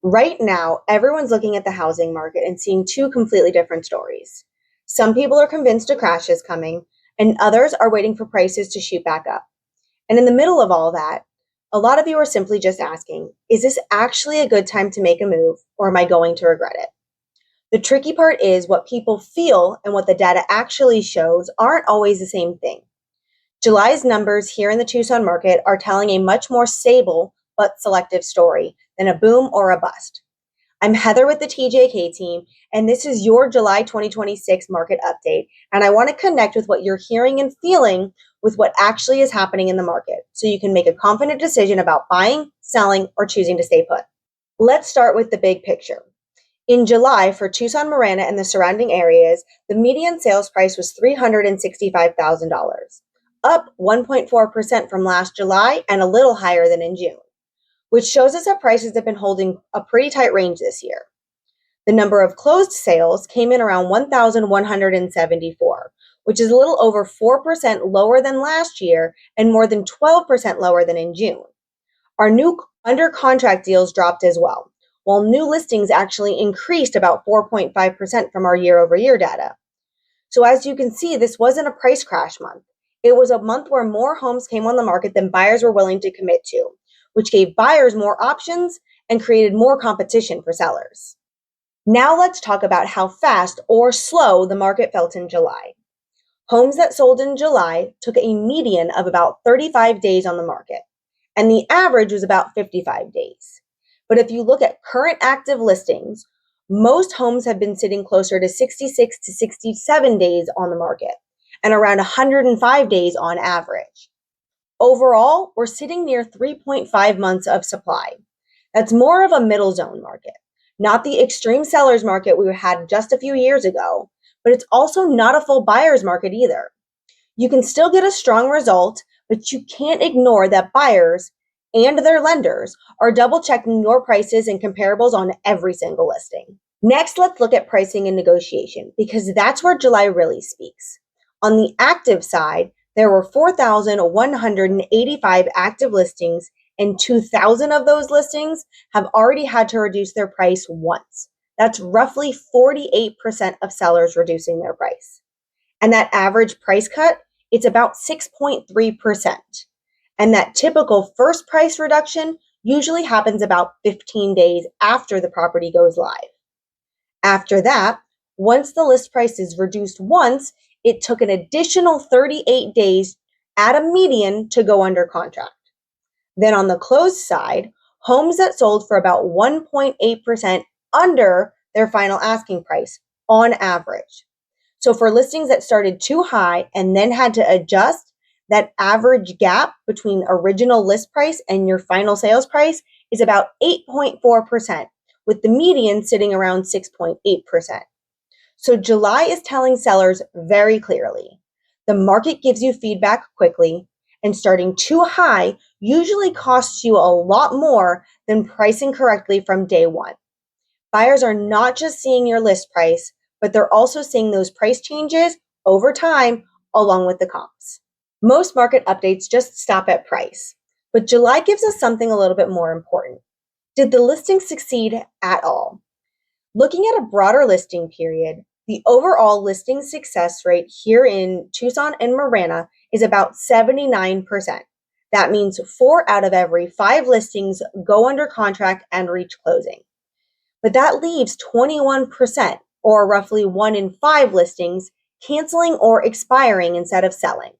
Right now, everyone's looking at the housing market and seeing two completely different stories. Some people are convinced a crash is coming, and others are waiting for prices to shoot back up. And in the middle of all that, a lot of you are simply just asking, is this actually a good time to make a move, or am I going to regret it? The tricky part is what people feel and what the data actually shows aren't always the same thing. July's numbers here in the Tucson market are telling a much more stable but selective story than a boom or a bust. I'm Heather with the TJK team, and this is your July 2026 market update. And I want to connect with what you're hearing and feeling with what actually is happening in the market so you can make a confident decision about buying, selling, or choosing to stay put. Let's start with the big picture. In July, for Tucson, Marana, and the surrounding areas, the median sales price was $365,000, up 1.4% from last July and a little higher than in June, which shows us that prices have been holding a pretty tight range this year. The number of closed sales came in around 1,174, which is a little over 4% lower than last year and more than 12% lower than in June. Our new under contract deals dropped as well, while new listings actually increased about 4.5% from our year-over-year data. So as you can see, this wasn't a price crash month. It was a month where more homes came on the market than buyers were willing to commit to, which gave buyers more options and created more competition for sellers. Now let's talk about how fast or slow the market felt in July. Homes that sold in July took a median of about 35 days on the market, and the average was about 55 days. But if you look at current active listings, most homes have been sitting closer to 66 to 67 days on the market and around 105 days on average. Overall, we're sitting near 3.5 months of supply. That's more of a middle zone market, not the extreme sellers market we had just a few years ago, but it's also not a full buyer's market either. You can still get a strong result, but you can't ignore that buyers and their lenders are double checking your prices and comparables on every single listing. Next, let's look at pricing and negotiation because that's where July really speaks. On the active side, there were 4,185 active listings, and 2,000 of those listings have already had to reduce their price once. That's roughly 48% of sellers reducing their price. And that average price cut, it's about 6.3%. And that typical first price reduction usually happens about 15 days after the property goes live. After that, once the list price is reduced once, it took an additional 38 days at a median to go under contract. Then on the closed side, homes that sold for about 1.8% under their final asking price on average. So for listings that started too high and then had to adjust, that average gap between original list price and your final sales price is about 8.4%, with the median sitting around 6.8%. So July is telling sellers very clearly, the market gives you feedback quickly, and starting too high usually costs you a lot more than pricing correctly from day one. Buyers are not just seeing your list price, but they're also seeing those price changes over time along with the comps. Most market updates just stop at price, but July gives us something a little bit more important. Did the listing succeed at all? Looking at a broader listing period, the overall listing success rate here in Tucson and Marana is about 79%. That means 4 out of every 5 listings go under contract and reach closing. But that leaves 21%, or roughly 1 in 5 listings, canceling or expiring instead of selling.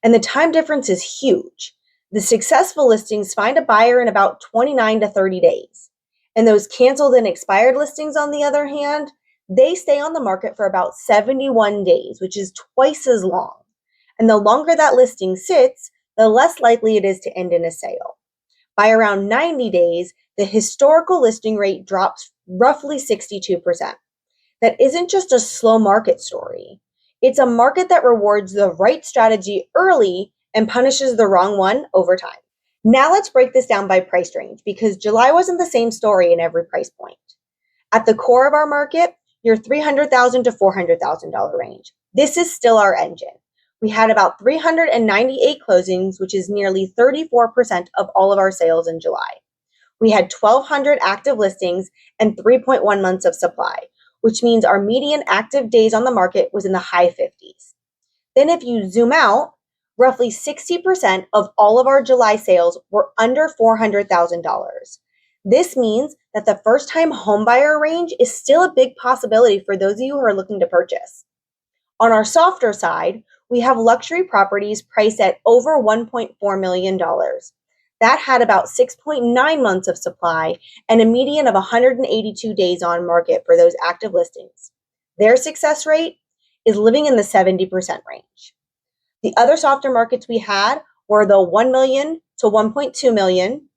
And the time difference is huge. The successful listings find a buyer in about 29 to 30 days. And those canceled and expired listings, on the other hand, they stay on the market for about 71 days, which is twice as long. And the longer that listing sits, the less likely it is to end in a sale. By around 90 days, the historical listing rate drops roughly 62%. That isn't just a slow market story. It's a market that rewards the right strategy early and punishes the wrong one over time. Now let's break this down by price range because July wasn't the same story in every price point. At the core of our market, your $300,000 to $400,000 range. This is still our engine. We had about 398 closings, which is nearly 34% of all of our sales in July. We had 1,200 active listings and 3.1 months of supply, which means our median active days on the market was in the high 50s. Then if you zoom out, roughly 60% of all of our July sales were under $400,000. This means that the first-time homebuyer range is still a big possibility for those of you who are looking to purchase. On our softer side, we have luxury properties priced at over $1.4 million. That had about 6.9 months of supply and a median of 182 days on market for those active listings. Their success rate is living in the 70% range. The other softer markets we had were the $1 million to $1.2 million,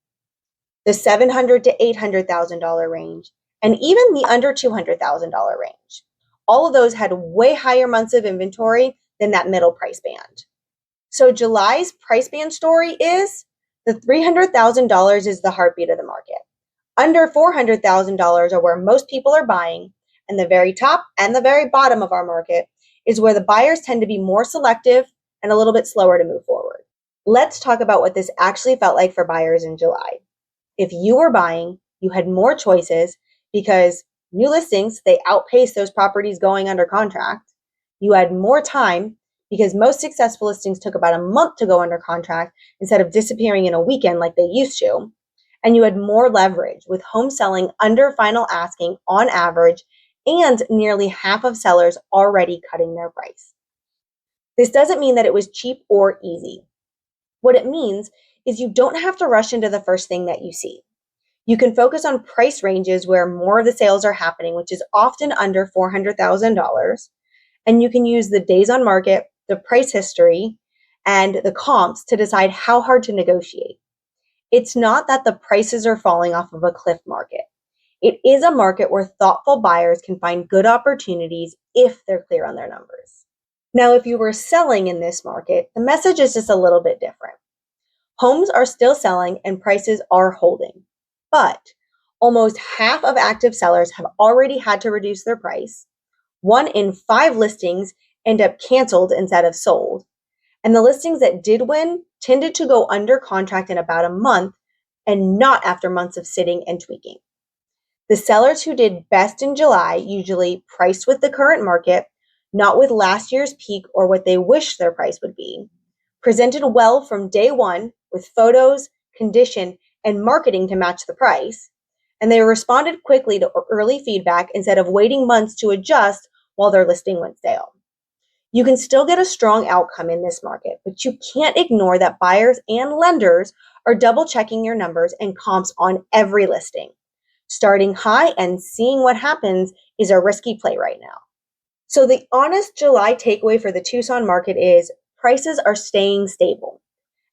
the $700,000 to $800,000 range, and even the under $200,000 range. All of those had way higher months of inventory than that middle price band. So July's price band story is the $300,000 is the heartbeat of the market. Under $400,000 are where most people are buying, and the very top and the very bottom of our market is where the buyers tend to be more selective and a little bit slower to move forward. Let's talk about what this actually felt like for buyers in July. If you were buying, you had more choices because new listings, they outpace those properties going under contract. You had more time because most successful listings took about a month to go under contract instead of disappearing in a weekend like they used to. And you had more leverage with home selling under final asking on average and nearly half of sellers already cutting their price. This doesn't mean that it was cheap or easy. What it means is you don't have to rush into the first thing that you see. You can focus on price ranges where more of the sales are happening, which is often under $400,000. And you can use the days on market, the price history, and the comps to decide how hard to negotiate. It's not that the prices are falling off of a cliff market. It is a market where thoughtful buyers can find good opportunities if they're clear on their numbers. Now, if you were selling in this market, the message is just a little bit different. Homes are still selling and prices are holding, but almost half of active sellers have already had to reduce their price. 1 in 5 listings end up canceled instead of sold. And the listings that did win tended to go under contract in about a month and not after months of sitting and tweaking. The sellers who did best in July usually priced with the current market, not with last year's peak or what they wish their price would be, presented well from day one with photos, condition, and marketing to match the price, and they responded quickly to early feedback instead of waiting months to adjust while their listing went stale. You can still get a strong outcome in this market, but you can't ignore that buyers and lenders are double checking your numbers and comps on every listing. Starting high and seeing what happens is a risky play right now. So the honest July takeaway for the Tucson market is prices are staying stable.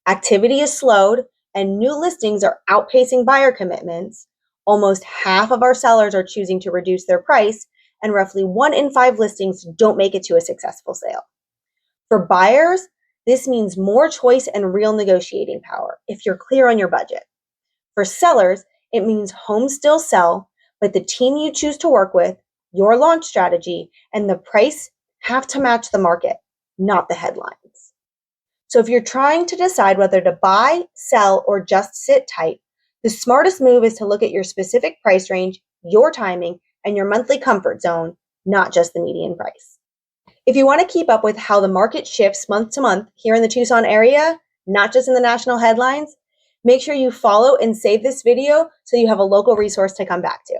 Activity is slowed and new listings are outpacing buyer commitments. Almost half of our sellers are choosing to reduce their price, and roughly 1 in 5 listings don't make it to a successful sale. For buyers, this means more choice and real negotiating power if you're clear on your budget. For sellers, it means homes still sell, but the team you choose to work with, your launch strategy, and the price have to match the market, not the headlines. So if you're trying to decide whether to buy, sell, or just sit tight, the smartest move is to look at your specific price range, your timing, and your monthly comfort zone, not just the median price. If you want to keep up with how the market shifts month to month here in the Tucson area, not just in the national headlines, make sure you follow and save this video so you have a local resource to come back to.